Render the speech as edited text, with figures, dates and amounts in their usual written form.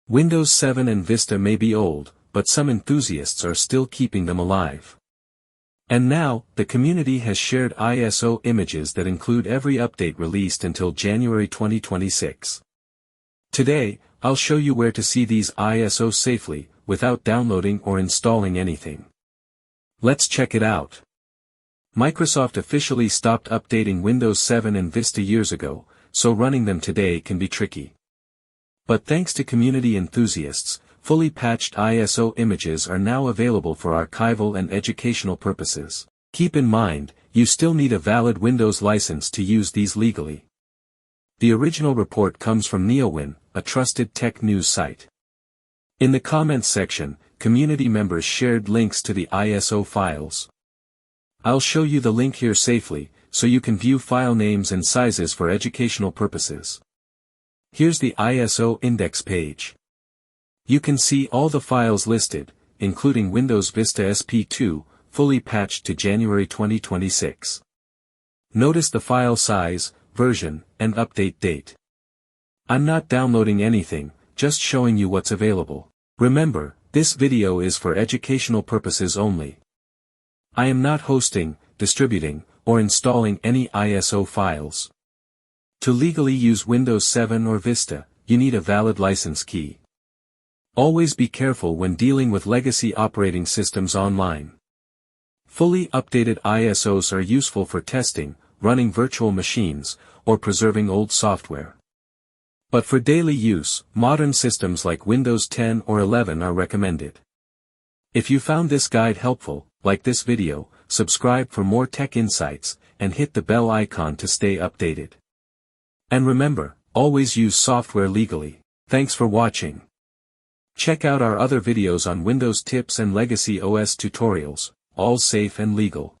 Windows 7 and Vista may be old, but some enthusiasts are still keeping them alive. And now, the community has shared ISO images that include every update released until January 2026. Today, I'll show you where to see these ISOs safely, without downloading or installing anything. Let's check it out. Microsoft officially stopped updating Windows 7 and Vista years ago, so running them today can be tricky. But thanks to community enthusiasts, fully patched ISO images are now available for archival and educational purposes. Keep in mind, you still need a valid Windows license to use these legally. The original report comes from Neowin, a trusted tech news site. In the comments section, community members shared links to the ISO files. I'll show you the link here safely, so you can view file names and sizes for educational purposes. Here's the ISO index page. You can see all the files listed, including Windows Vista SP2, fully patched to January 2026. Notice the file size, version, and update date. I'm not downloading anything, just showing you what's available. Remember, this video is for educational purposes only. I am not hosting, distributing, or installing any ISO files. To legally use Windows 7 or Vista, you need a valid license key. Always be careful when dealing with legacy operating systems online. Fully updated ISOs are useful for testing, running virtual machines, or preserving old software. But for daily use, modern systems like Windows 10 or 11 are recommended. If you found this guide helpful, like this video, subscribe for more tech insights, and hit the bell icon to stay updated. And remember, always use software legally. Thanks for watching. Check out our other videos on Windows tips and Legacy OS tutorials, all safe and legal.